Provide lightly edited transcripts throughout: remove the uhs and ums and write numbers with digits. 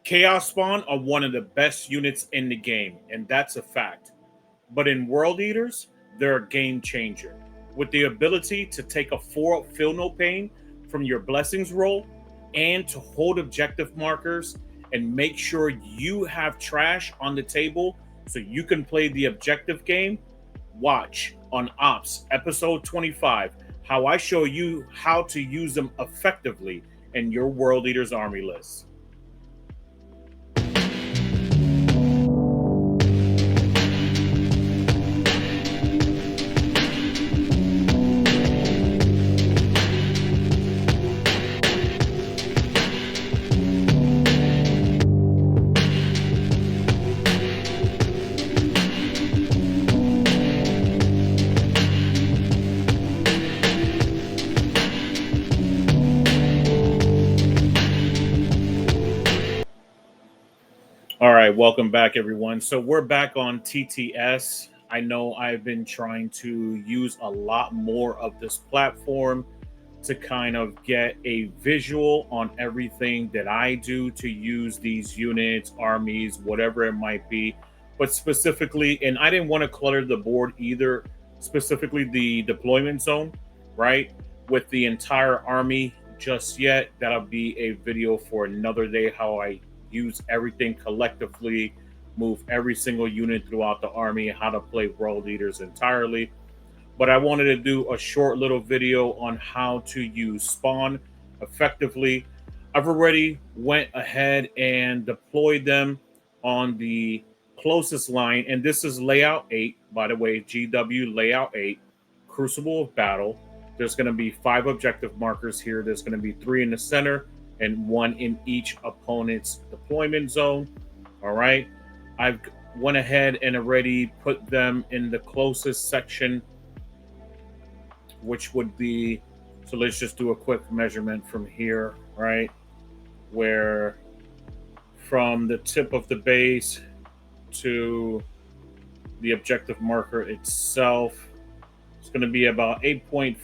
Chaos Spawn are one of the best units in the game, and that's a fact. But in World Eaters, they're a game changer. With the ability to take a 4-up Feel No Pain from your Blessings roll and to hold objective markers and make sure you have trash on the table so you can play the objective game, watch on Ops episode 25 how I show you how to use them effectively in your World Eaters army list. All right, welcome back, everyone. So we're back on TTS. I know I've been trying to use a lot more of this platform to kind of get a visual on everything that I do to use these units, armies, whatever it might be. But specifically, and I didn't want to clutter the board either, specifically the deployment zone, right? With the entire army just yet. That'll be a video for another day, how I use everything collectively, move every single unit throughout the army, how to play World Eaters entirely. But I wanted to do a short little video on how to use Spawn effectively. I've already went ahead and deployed them on the closest line, and this is layout 8, by the way, GW layout 8, Crucible of Battle. There's going to be 5 objective markers here. There's going to be 3 in the center and 1 in each opponent's deployment zone. All right. I've went ahead and already put them in the closest section, which would be, so let's just do a quick measurement from here, right? Where from the tip of the base to the objective marker itself, it's going to be about 8.5,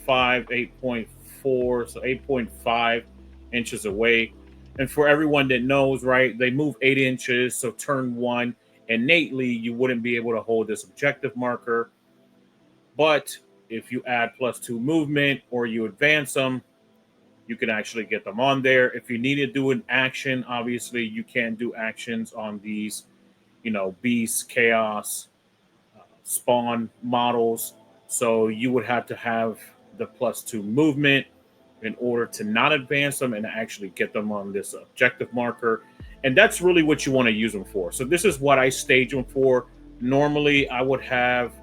8.4, so 8.5 inches away. And for everyone that knows, right, they move 8 inches. So turn 1, innately, you wouldn't be able to hold this objective marker. But if you add +2 movement or you advance them, you can actually get them on there. If you need to do an action, obviously you can't do actions on these, beast, chaos, spawn models. So you would have to have the +2 movement in order to not advance them and actually get them on this objective marker. And that's really what you want to use them for. So this is what I stage them for. Normally, I would have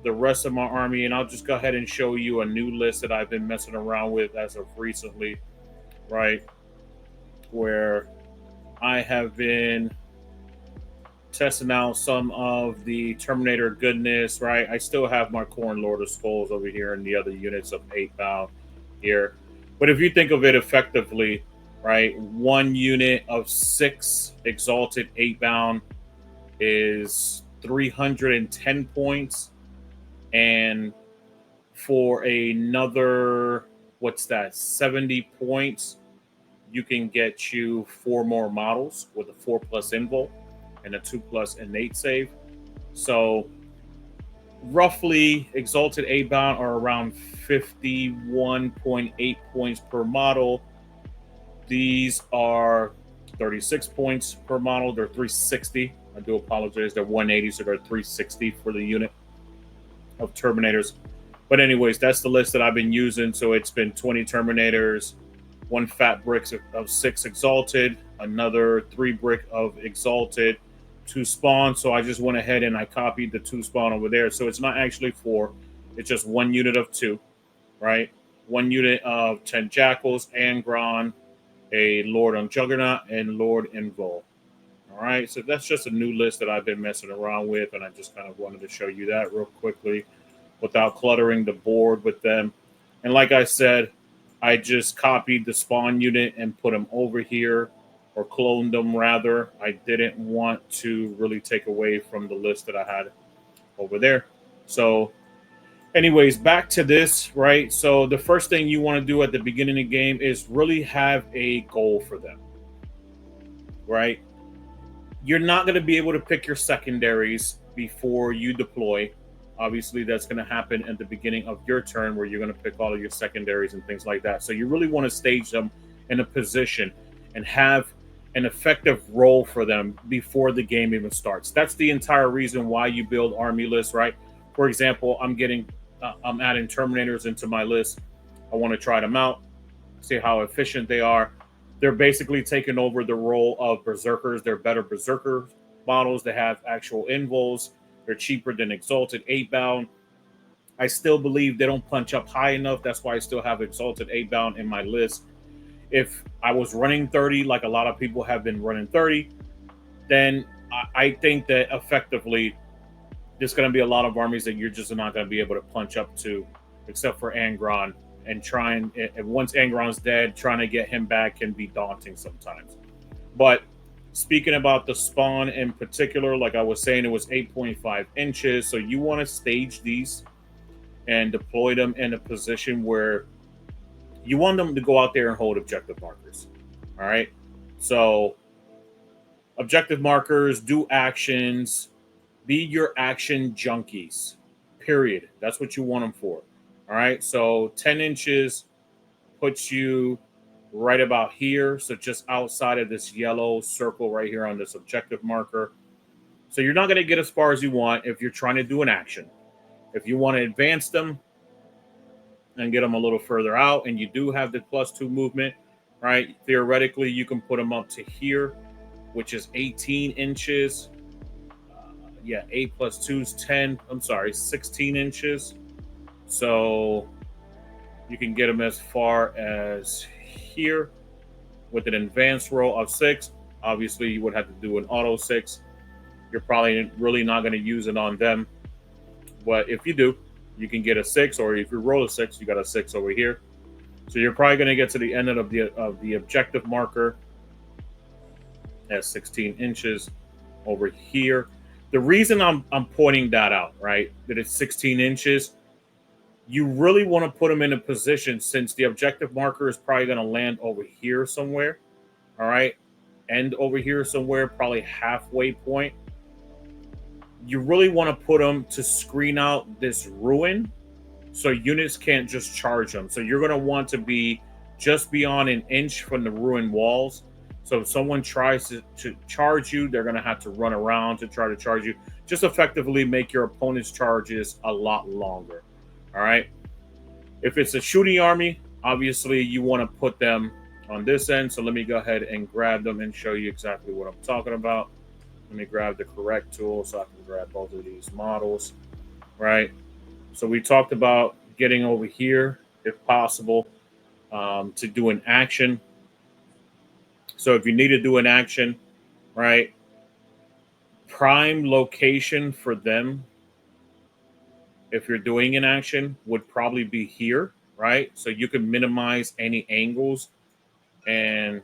the rest of my army, and I'll just go ahead and show you a new list that I've been messing around with as of recently, right? Where I have been testing out some of the Terminator goodness, right? I still have my Corn Lord of Skulls over here and the other units of 8 bound here. But if you think of it effectively, right, 1 unit of 6 exalted 8 bound is 310 points. And for another, 70 points, you can get you 4 more models with a 4+ invul and a 2+ innate save. So roughly exalted 8 bound are around 51.8 points per model. These are 36 points per model. They're 360. I do apologize. They're 180, so they're 360 for the unit of Terminators. But anyways, that's the list that I've been using. So it's been 20 Terminators, 1 fat brick of 6 exalted, another 3 brick of exalted, 2 spawn. So I just went ahead and I copied the 2 spawn over there. So it's not actually 4. It's just 1 unit of 2, right? 1 unit of 10 Jackals, Angron, a Lord on Juggernaut, and Lord Invul. All right, so that's just a new list that I've been messing around with, and I just kind of wanted to show you that real quickly without cluttering the board with them. And like I said, I just copied the spawn unit and put them over here, or cloned them rather. I didn't want to really take away from the list that I had over there. So anyways, back to this, right? So the first thing you want to do at the beginning of the game is really have a goal for them, right? You're not going to be able to pick your secondaries before you deploy. Obviously, that's going to happen at the beginning of your turn where you're going to pick all of your secondaries and things like that. So you really want to stage them in a position and have an effective role for them before the game even starts. That's the entire reason why you build army lists, right? For example, I'm adding Terminators into my list. I want to try them out, see how efficient they are. They're basically taking over the role of Berserkers. They're better Berserker models. They have actual invols. They're cheaper than Exalted 8-bound. I still believe they don't punch up high enough. That's why I still have Exalted 8-bound in my list. If I was running 30, like a lot of people have been running 30, then I think that effectively there's going to be a lot of armies that you're just not going to be able to punch up to, except for Angron. And once Angron's dead, trying to get him back can be daunting sometimes. But speaking about the spawn in particular, like I was saying, it was 8.5 inches. So you want to stage these and deploy them in a position where you want them to go out there and hold objective markers. All right. So objective markers, do actions, be your action junkies, period. That's what you want them for. All right. So 10 inches puts you right about here. So just outside of this yellow circle right here on this objective marker. So you're not going to get as far as you want if you're trying to do an action. If you want to advance them and get them a little further out, and you do have the +2 movement, right? Theoretically, you can put them up to here, which is 18 inches. 8 + 2 is 10. I'm sorry, 16 inches. So you can get them as far as here with an advanced roll of 6. Obviously, you would have to do an auto 6. You're probably really not going to use it on them. But if you do, you can get a 6, or if you roll a 6, you got a 6 over here. So you're probably going to get to the end of the objective marker at 16 inches over here. The reason I'm pointing that out, right, that it's 16 inches, you really want to put them in a position, since the objective marker is probably going to land over here somewhere, all right, end over here somewhere, probably halfway point. You really want to put them to screen out this ruin so units can't just charge them. So you're going to want to be just beyond an inch from the ruined walls. So if someone tries to charge you, they're going to have to run around to try to charge you. Just effectively make your opponent's charges a lot longer. All right. If it's a shooting army, obviously you want to put them on this end. So let me go ahead and grab them and show you exactly what I'm talking about. Let me grab the correct tool so I can grab both of these models, right? So we talked about getting over here, if possible, to do an action. So if you need to do an action, right, prime location for them, if you're doing an action, would probably be here, right? So you can minimize any angles. And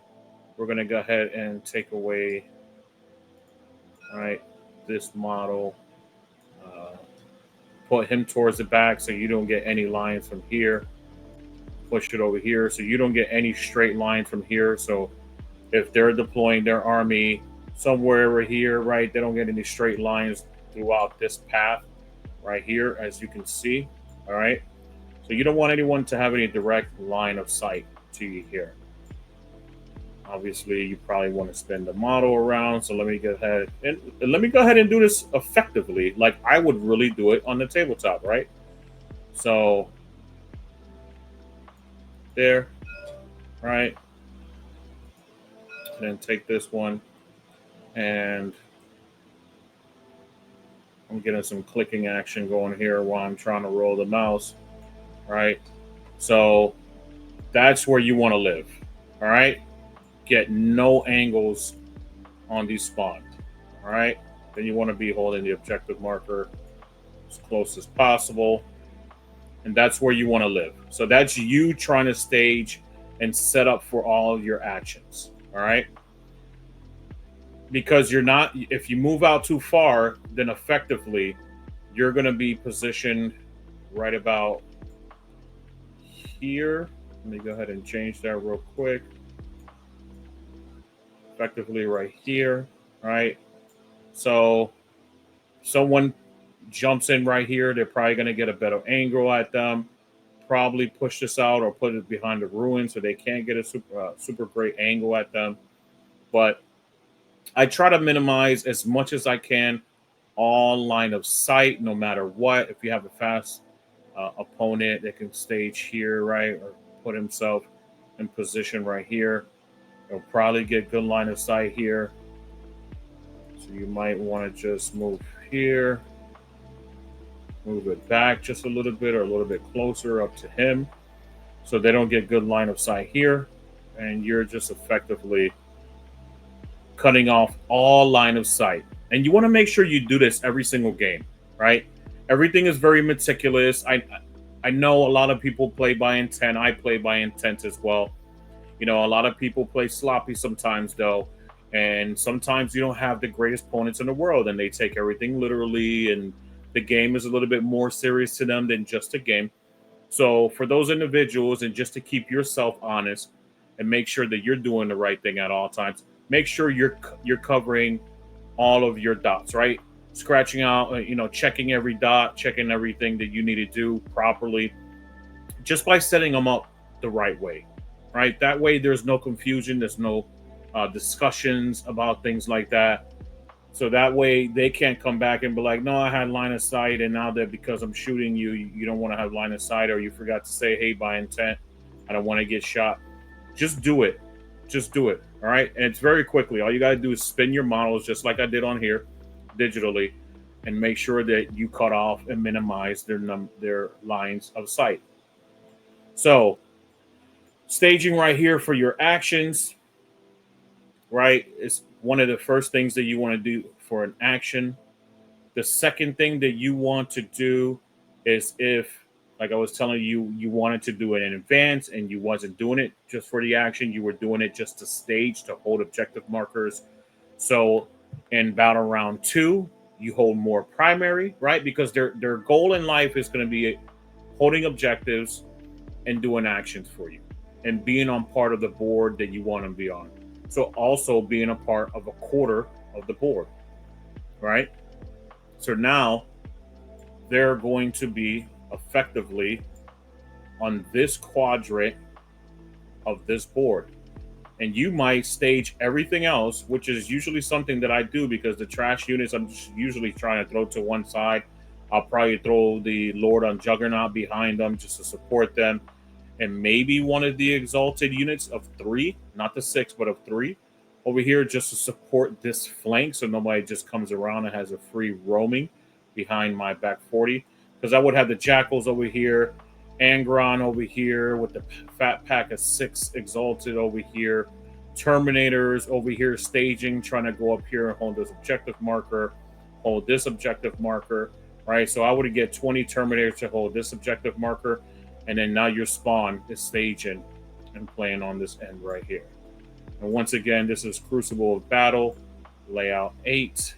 we're going to go ahead and take away, right, this model. Put him towards the back so you don't get any lines from here. Push it over here so you don't get any straight line from here. So if they're deploying their army somewhere over here, right, they don't get any straight lines throughout this path right here, as you can see. All right. So you don't want anyone to have any direct line of sight to you here. Obviously, you probably want to spin the model around. So let me go ahead and do this effectively, like I would really do it on the tabletop, right? So there, right? And then take this one, and I'm getting some clicking action going here while I'm trying to roll the mouse, right? So that's where you want to live, all right? Get no angles on these spawns, all right? Then you want to be holding the objective marker as close as possible, and that's where you want to live. So that's you trying to stage and set up for all of your actions, all right? Because you're not, if you move out too far, then effectively you're going to be positioned right about here. Let me go ahead and change that real quick. Effectively right here, right? So someone jumps in right here, they're probably going to get a better angle at them. Probably push this out or put it behind the ruin so they can't get a super great angle at them. But I try to minimize as much as I can all line of sight, no matter what. If you have a fast opponent that can stage here, right, or put himself in position right here, he'll probably get good line of sight here. So you might want to just move here, move it back just a little bit or a little bit closer up to him so they don't get good line of sight here. And you're just effectively cutting off all line of sight. And you want to make sure you do this every single game, right? Everything is very meticulous. I know a lot of people play by intent. I play by intent as well. You know, a lot of people play sloppy sometimes, though. And sometimes you don't have the greatest opponents in the world, and they take everything literally, and the game is a little bit more serious to them than just a game. So for those individuals, and just to keep yourself honest and make sure that you're doing the right thing at all times, make sure you're covering all of your dots, right? Scratching out, checking every dot, checking everything that you need to do properly, just by setting them up the right way, right? That way, there's no confusion, there's no discussions about things like that. So that way, they can't come back and be like, "No, I had line of sight, and now that because I'm shooting you, you don't want to have line of sight, or you forgot to say, hey, by intent, I don't want to get shot." Just do it. Just do it. All right. And it's very quickly. All you got to do is spin your models just like I did on here digitally and make sure that you cut off and minimize their lines of sight. So staging right here for your actions, right, is one of the first things that you want to do for an action. The second thing that you want to do is if, like I was telling you, you wanted to do it in advance and you wasn't doing it just for the action, you were doing it just to stage, to hold objective markers. So in battle round 2, you hold more primary, right? Because their goal in life is going to be holding objectives and doing actions for you and being on part of the board that you want to be on. So also being a part of a quarter of the board, right? So now they're going to be effectively on this quadrant of this board. And you might stage everything else, which is usually something that I do because the trash units I'm just usually trying to throw to one side. I'll probably throw the Lord on Juggernaut behind them just to support them. And maybe one of the exalted units of 3, not the 6, but of 3 over here just to support this flank so nobody just comes around and has a free roaming behind my back 40. Because I would have the Jackals over here, Angron over here with the fat pack of 6 exalted over here, Terminators over here staging, trying to go up here and hold this objective marker, hold this objective marker, right? So I would get 20 Terminators to hold this objective marker, and then now your spawn is staging and playing on this end right here. And once again, this is Crucible of Battle, layout 8.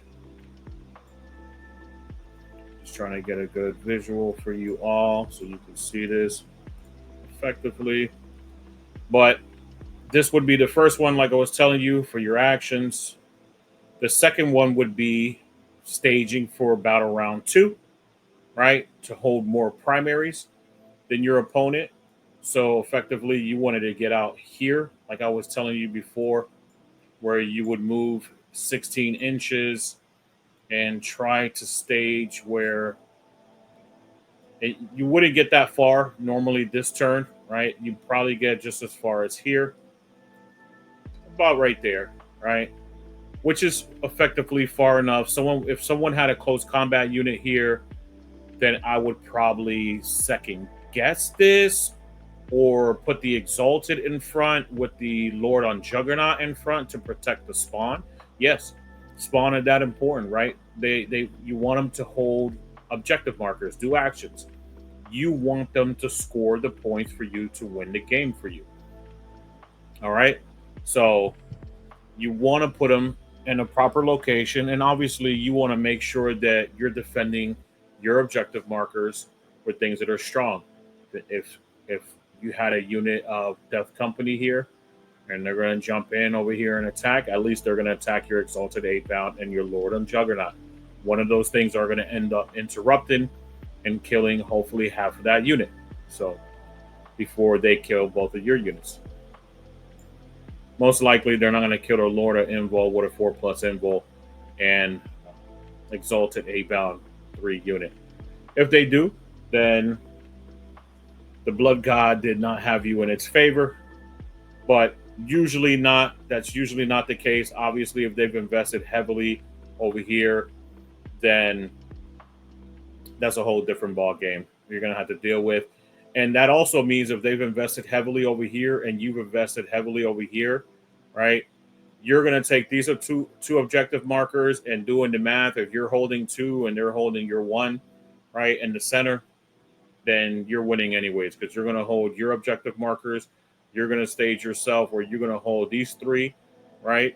Just trying to get a good visual for you all so you can see this effectively. But this would be the first one, like I was telling you, for your actions. The second one would be staging for battle round 2, right? To hold more primaries than your opponent. So effectively, you wanted to get out here, like I was telling you before, where you would move 16 inches and try to stage where you wouldn't get that far normally this turn, right? You probably get just as far as here, about right there, right? Which is effectively far enough. If someone had a close combat unit here, then I would probably second guess this or put the Exalted in front with the Lord on Juggernaut in front to protect the spawn. Yes, spawn is that important, right? You want them to hold objective markers, do actions. You want them to score the points for you to win the game for you. All right? So you want to put them in a proper location, and obviously you want to make sure that you're defending your objective markers with things that are strong. If you had a unit of Death Company here and they're going to jump in over here and attack, at least they're going to attack your Exalted 8-bound and your Lord and Juggernaut. One of those things are going to end up interrupting and killing hopefully half of that unit. So before they kill both of your units. Most likely they're not going to kill their Lord or Invul with a 4+ Invul and Exalted 8-bound 3 unit. If they do, then the Blood God did not have you in its favor, but usually not. That's usually not the case. Obviously, if they've invested heavily over here, then that's a whole different ball game you're going to have to deal with. And that also means if they've invested heavily over here and you've invested heavily over here, right, you're going to take these are two objective markers and doing the math. If you're holding 2 and they're holding your 1, right, in the center, then you're winning anyways, because you're going to hold your objective markers. You're going to stage yourself where you're going to hold these 3, right,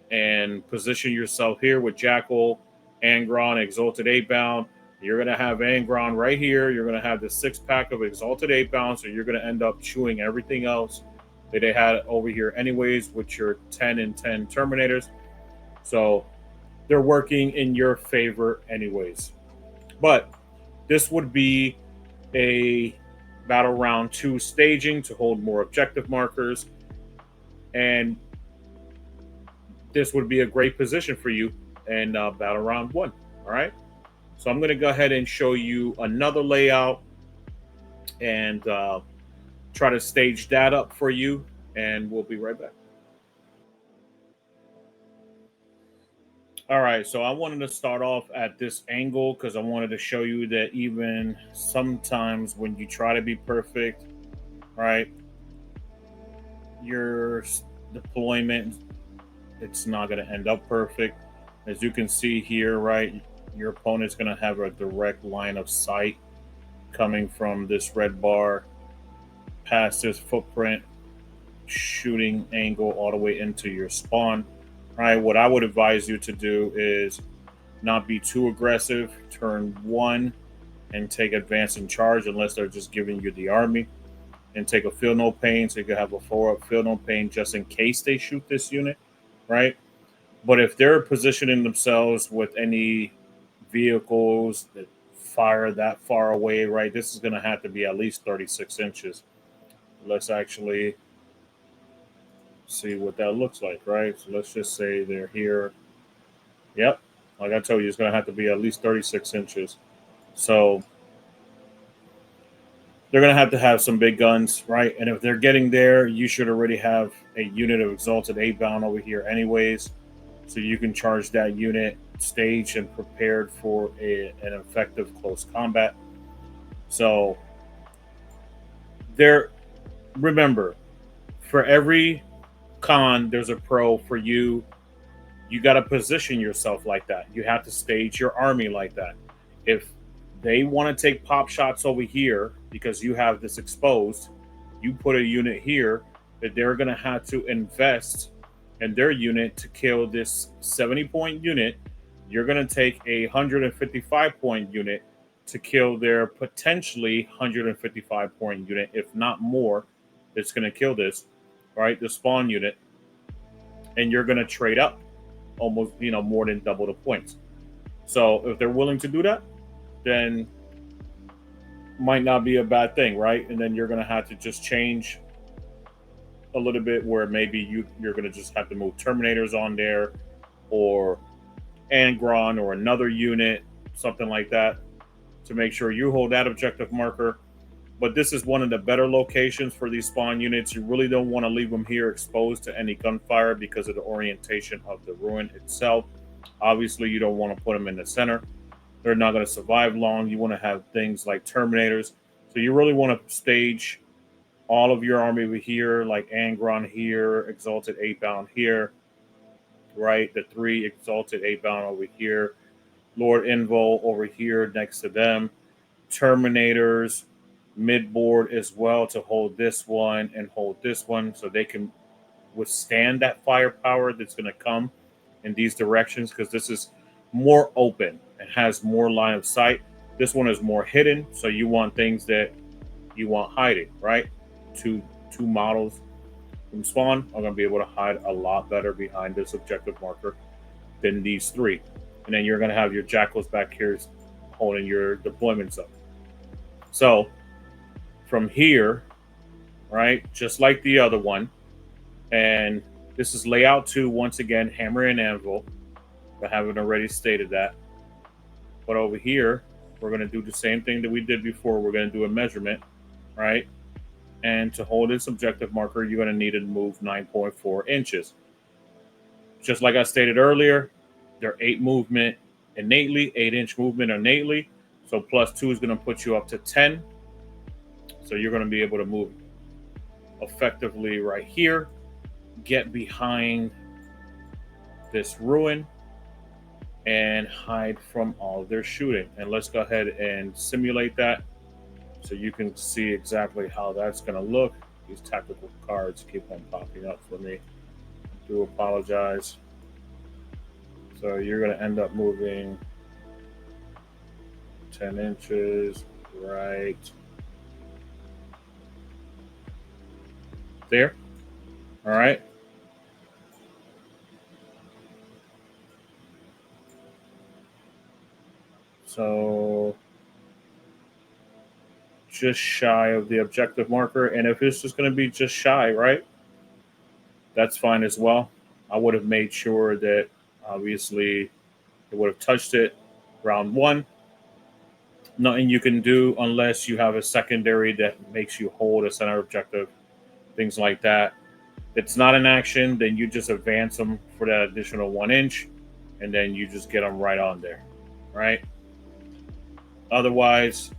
and position yourself here with Jackal, Angron, Exalted 8-bound. You're going to have Angron right here. You're going to have the 6-pack of Exalted 8-bound, so you're going to end up chewing everything else that they had over here anyways with your 10 and 10 Terminators. So they're working in your favor anyways. But this would be a battle round 2 staging to hold more objective markers, and this would be a great position for you in battle round 1. All right, so I'm going to go ahead and show you another layout and try to stage that up for you, and we'll be right back. All right, so I wanted to start off at this angle because I wanted to show you that even sometimes when you try to be perfect, right, your deployment, it's not going to end up perfect. As you can see here, right, your opponent's going to have a direct line of sight coming from this red bar past this footprint, shooting angle all the way into your spawn. Right, what I would advise you to do is not be too aggressive. Turn 1 and take advance and charge unless they're just giving you the army, and take a feel no pain so you can have a 4-up feel no pain just in case they shoot this unit, right? But if they're positioning themselves with any vehicles that fire that far away, right, this is going to have to be at least 36 inches. Let's actually see what that looks like, right? So let's just say they're here. Yep, like I told you, it's going to have to be at least 36 inches. So they're going to have some big guns, right? And if they're getting there, you should already have a unit of Exalted 8-bound over here anyways, so you can charge that unit, staged and prepared for an effective close combat. So there, remember, for every con, there's a pro. For you. You got to position yourself like that. You have to stage your army like that. If they want to take pop shots over here because you have this exposed, you put a unit here that they're going to have to invest in their unit to kill this 70-point unit. You're going to take a 155-point unit to kill their potentially 155-point unit, if not more, that's going to kill this, right, the spawn unit, and you're going to trade up almost, more than double the points. So if they're willing to do that, then might not be a bad thing, right? And then you're going to have to just change a little bit where maybe you're going to just have to move Terminators on there, or Angron or another unit, something like that, to make sure you hold that objective marker. But this is one of the better locations for these spawn units. You really don't want to leave them here exposed to any gunfire because of the orientation of the ruin itself. Obviously, you don't want to put them in the center. They're not going to survive long. You want to have things like Terminators. So you really want to stage all of your army over here, like Angron here, Exalted 8-bound here, right? The 3 Exalted 8-bound over here. Lord Invul over here next to them. Terminators mid-board as well to hold this one and hold this one so they can withstand that firepower that's going to come in these directions, because this is more open and has more line of sight. This one is more hidden, so you want things that you want hiding, right? Two models from spawn are going to be able to hide a lot better behind this objective marker than these three. And then you're going to have your jackals back here holding your deployments up. So from here, right, just like the other one, and this is layout 2, once again, hammer and anvil. I haven't already stated that. But over here, we're going to do the same thing that we did before. We're going to do a measurement, right? And to hold this objective marker, you're going to need to move 9.4 inches. Just like I stated earlier, they're 8 movement innately, 8-inch movement innately. So plus 2 is going to put you up to 10. So you're going to be able to move effectively right here, get behind this ruin, and hide from all of their shooting. And let's go ahead and simulate that so you can see exactly how that's going to look. These tactical cards keep on popping up for me. I do apologize. So you're going to end up moving 10 inches right there. All right. So just shy of the objective marker. And if it's just going to be just shy, right, that's fine as well. I would have made sure that obviously it would have touched it round 1. Nothing you can do unless you have a secondary that makes you hold a center objective, things like that. If it's not an action, then you just advance them for that additional 1 inch, and then you just get them right on there, right? Otherwise,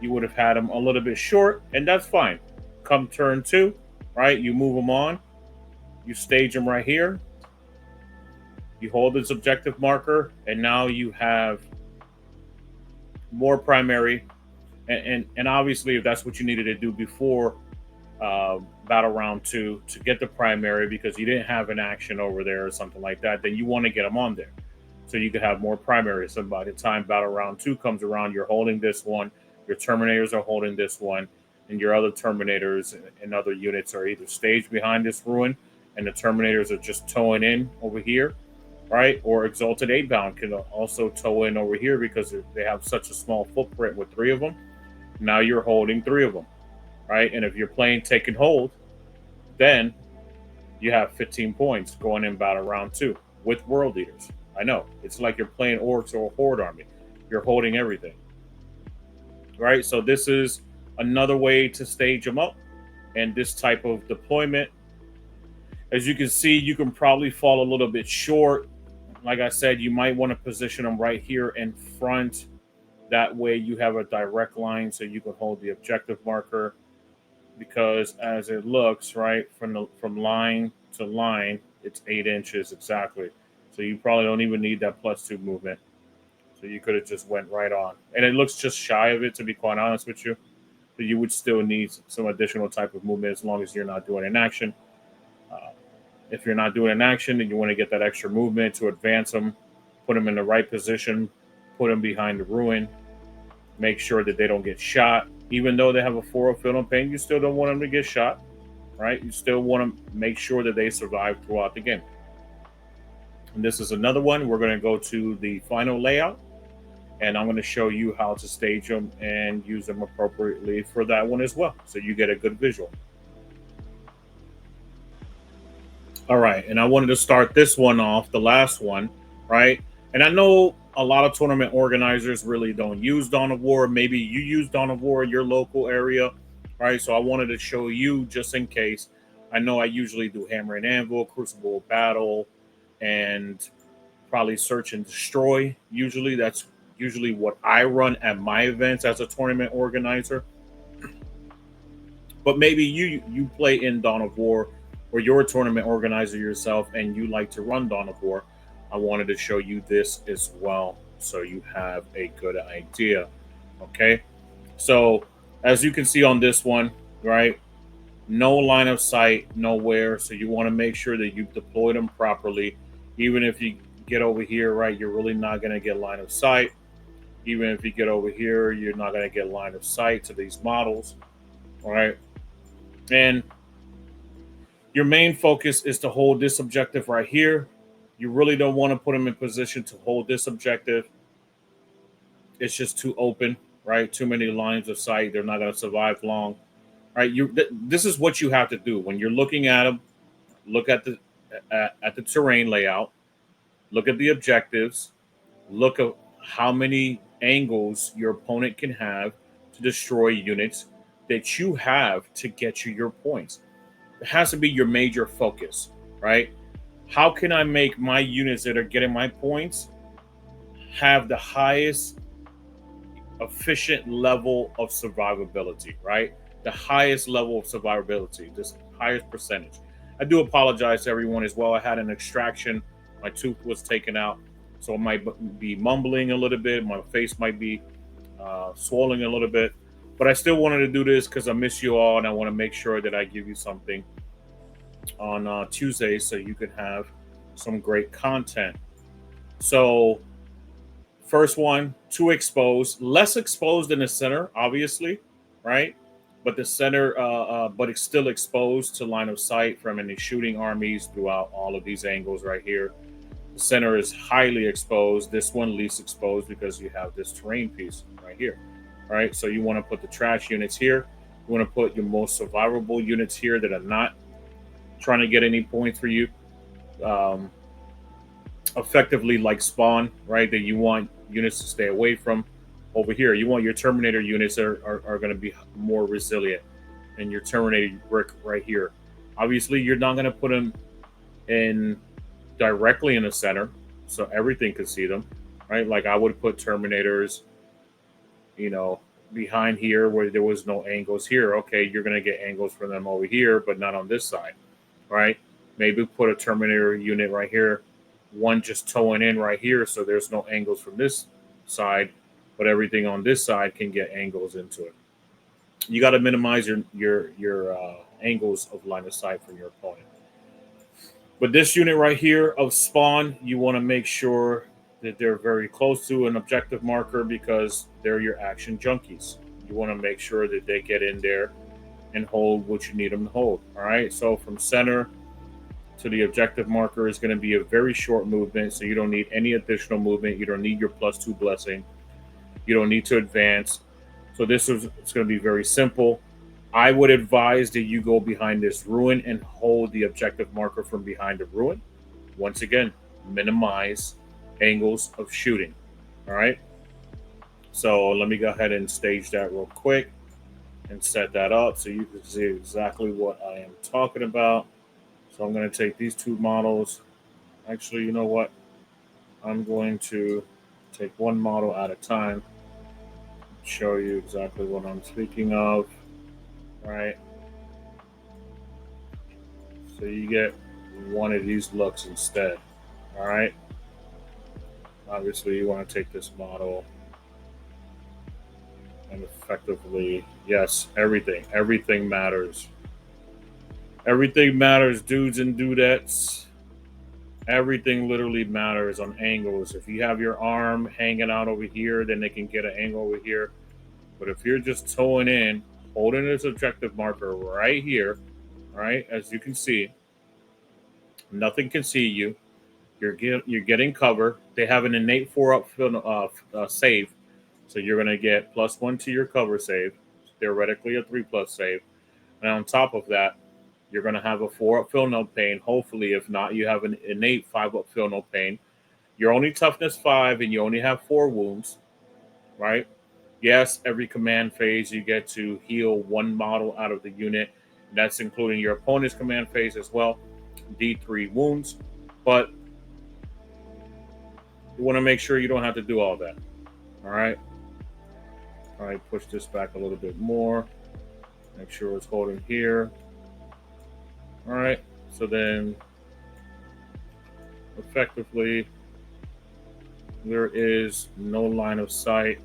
you would have had them a little bit short, and that's fine. Come turn 2, right? You move them on. You stage them right here. You hold this objective marker, and now you have more primary. And obviously, if that's what you needed to do before battle round 2 to get the primary because you didn't have an action over there or something like that, then you want to get them on there so you could have more primary. So by the time battle round 2 comes around, you're holding this one, your Terminators are holding this one, and your other Terminators and other units are either staged behind this ruin and the Terminators are just towing in over here, right? Or Exalted 8-bound can also tow in over here because they have such a small footprint with 3 of them. Now you're holding 3 of them, right? And if you're playing take and hold, then you have 15 points going in battle round 2 with World Eaters. I know, it's like you're playing Orcs or a Horde army. You're holding everything, right? So this is another way to stage them up. And this type of deployment, as you can see, you can probably fall a little bit short. Like I said, you might want to position them right here in front. That way you have a direct line so you can hold the objective marker, because as it looks, right, from line to line, it's 8 inches exactly. So you probably don't even need that +2 movement. So you could have just went right on. And it looks just shy of it, to be quite honest with you. But you would still need some additional type of movement as long as you're not doing an action. If you're not doing an action, then you want to get that extra movement to advance them, put them in the right position, put them behind the ruin, make sure that they don't get shot. Even though they have a 4 field on pain, you still don't want them to get shot, right? You still want to make sure that they survive throughout the game. And this is another one. We're going to go to the final layout, and I'm going to show you how to stage them and use them appropriately for that one as well, so you get a good visual. All right, and I wanted to start this one off, the last one, right? And I know a lot of tournament organizers really don't use Dawn of War. Maybe you use Dawn of War in your local area, right? So I wanted to show you just in case. I know I usually do Hammer and Anvil, Crucible Battle, and probably Search and Destroy. Usually that's usually what I run at my events as a tournament organizer. But maybe you play in Dawn of War, or you're a tournament organizer yourself and you like to run Dawn of War. I wanted to show you this as well so you have a good idea. Okay, so as you can see on this one, right, no line of sight nowhere, so you want to make sure that you deploy them properly. Even if you get over here, right, you're really not going to get line of sight. Even if you get over here, you're not going to get line of sight to these models. All right, and Your main focus is to hold this objective right here. You really don't want to put them in position to hold this objective. It's just too open, right? Too many lines of sight. They're not going to survive long, right? This is what you have to do when you're looking at them. Look at the terrain layout. Look at the objectives. Look at how many angles your opponent can have to destroy units that you have to get you your points. It has to be your major focus, right? How can I make my units that are getting my points have the highest efficient level of survivability, right? The highest level of survivability, this highest percentage. I do apologize to everyone as well. I had an extraction. My tooth was taken out, so I might be mumbling a little bit. My face might be swollen a little bit, but I still wanted to do this because I miss you all, and I want to make sure that I give you something on Tuesday so you can have some great content. So first one, too exposed, less exposed in the center, obviously, right? But the center, but it's still exposed to line of sight from any shooting armies throughout all of these angles right here. The center is highly exposed. This one least exposed because you have this terrain piece right here, right? So you want to put the trash units here. You want to put your most survivable units here that are not trying to get any points for you. Effectively like spawn, right? That you want units to stay away from. Over here, you want your Terminator units are going to be more resilient, and your Terminator brick right here. Obviously, you're not going to put them in directly in the center, so everything can see them, right? Like I would put Terminators, behind here where there was no angles here. Okay, you're going to get angles from them over here, but not on this side, right? Maybe put a Terminator unit right here, one just towing in right here, so there's no angles from this side, but everything on this side can get angles into it. You got to minimize your angles of line of sight from your opponent. But this unit right here of spawn, you want to make sure that they're very close to an objective marker because they're your action junkies. You want to make sure that they get in there and hold what you need them to hold. All right. So from center to the objective marker is going to be a very short movement. So you don't need any additional movement. You don't need your +2 blessing. You don't need to advance. So it's going to be very simple. I would advise that you go behind this ruin and hold the objective marker from behind the ruin. Once again, minimize angles of shooting. All right. So let me go ahead and stage that real quick and set that up so you can see exactly what I am talking about. So I'm going to take these two models. Actually, you know what? I'm going to take one model at a time, show you exactly what I'm speaking of. Right. So you get one of these looks instead. All right. Obviously, you want to take this model and effectively, yes, everything matters. Everything matters, dudes and dudettes. Everything literally matters on angles. If you have your arm hanging out over here, then they can get an angle over here. But if you're just towing in, holding this objective marker right here, right, as you can see, nothing can see you. You're getting cover. They have an innate 4-up save, so you're going to get +1 to your cover save, theoretically a 3+ save. And on top of that, you're going to have a 4-up feel no pain. Hopefully, if not, you have an innate 5-up feel no pain. You're only toughness 5, and you only have 4 wounds, right? Yes, every command phase you get to heal one model out of the unit. That's including your opponent's command phase as well. D3 wounds, but you want to make sure you don't have to do all that. All right. All right, push this back a little bit more. Make sure it's holding here. All right. So then effectively there is no line of sight.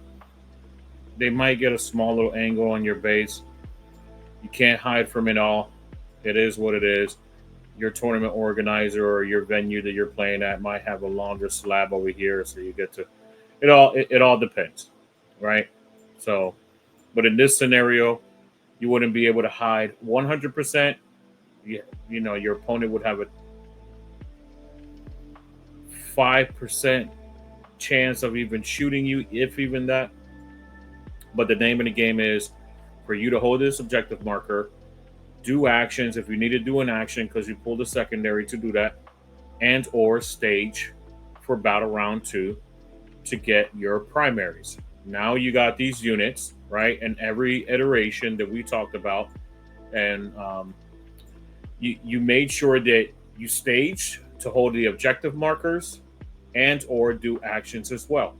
They might get a small little angle on your base. You can't hide from it all. It is what it is. Your tournament organizer or your venue that you're playing at might have a longer slab over here, so you get to it all depends, right? So, but in this scenario, you wouldn't be able to hide 100%, you know, your opponent would have a 5% chance of even shooting you, if even that. But the name of the game is for you to hold this objective marker, do actions if you need to do an action because you pulled a secondary to do that, and or stage for battle round 2 to get your primaries. Now you got these units, right? And every iteration that we talked about, and you made sure that you staged to hold the objective markers and or do actions as well.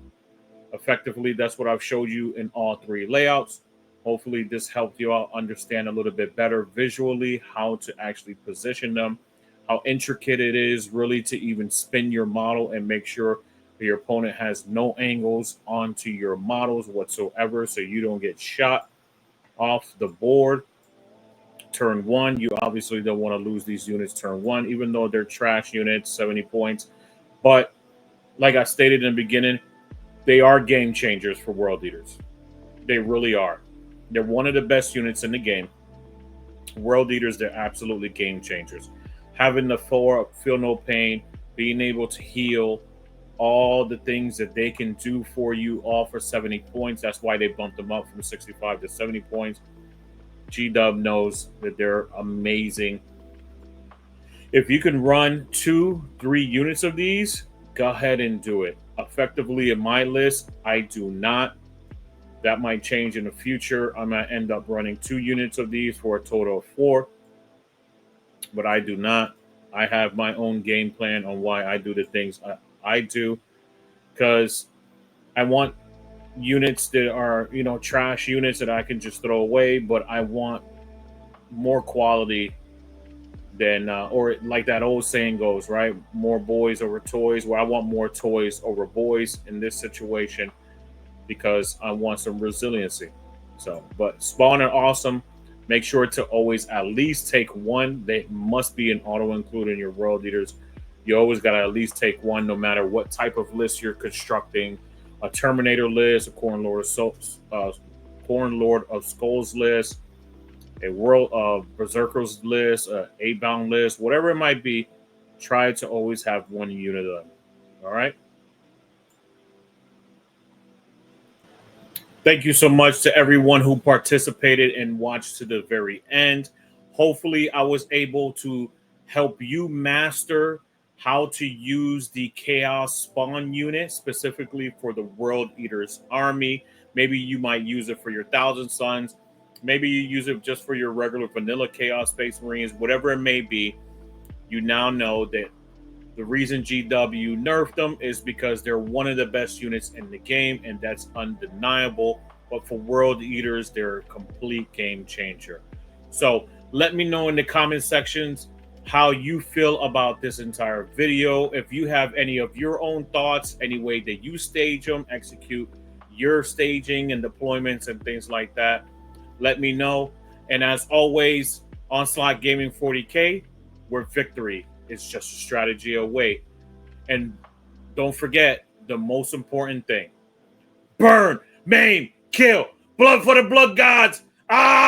Effectively, that's what I've showed you in all 3 layouts. Hopefully this helped you all understand a little bit better visually how to actually position them, how intricate it is really to even spin your model and make sure that your opponent has no angles onto your models whatsoever, so you don't get shot off the board. Turn 1, you obviously don't want to lose these units turn 1, even though they're trash units, 70 points. But like I stated in the beginning, they are game changers for World Eaters. They really are. They're one of the best units in the game. World Eaters, they're absolutely game changers. Having the feel no pain, being able to heal, all the things that they can do for you, all for 70 points. That's why they bumped them up from 65 to 70 points. G-Dub knows that they're amazing. If you can run 2-3 units of these, go ahead and do it. Effectively, in my list, I do not. That might change in the future. I might end up running 2 units of these for a total of 4. But I do not. I have my own game plan on why I do the things I do. Because I want units that are, you know, trash units that I can just throw away. But I want more quality than, or like that old saying goes, right? More boys over toys. Where I want more toys over boys in this situation, because I want some resiliency. So, but Spawn are awesome. Make sure to always at least take 1. They must be an auto include in your World Eaters. You always got to at least take 1, no matter what type of list you're constructing. A Terminator list, a Corn Lord of Skulls list, a World of Berserkers list, a A-Bound list, whatever it might be. Try to always have 1 unit of them. All right. Thank you so much to everyone who participated and watched to the very end. Hopefully, I was able to help you master how to use the Chaos Spawn unit specifically for the World Eaters army. Maybe you might use it for your Thousand Sons. Maybe you use it just for your regular vanilla Chaos Space Marines. Whatever it may be, you now know that the reason GW nerfed them is because they're one of the best units in the game, and that's undeniable. But for World Eaters, they're a complete game changer. So let me know in the comment sections how you feel about this entire video. If you have any of your own thoughts, any way that you stage them, execute your staging and deployments and things like that, let me know. And as always, Onslaught Gaming 40K, where victory is just a strategy away. And don't forget the most important thing: burn, maim, kill, blood for the blood gods. Ah!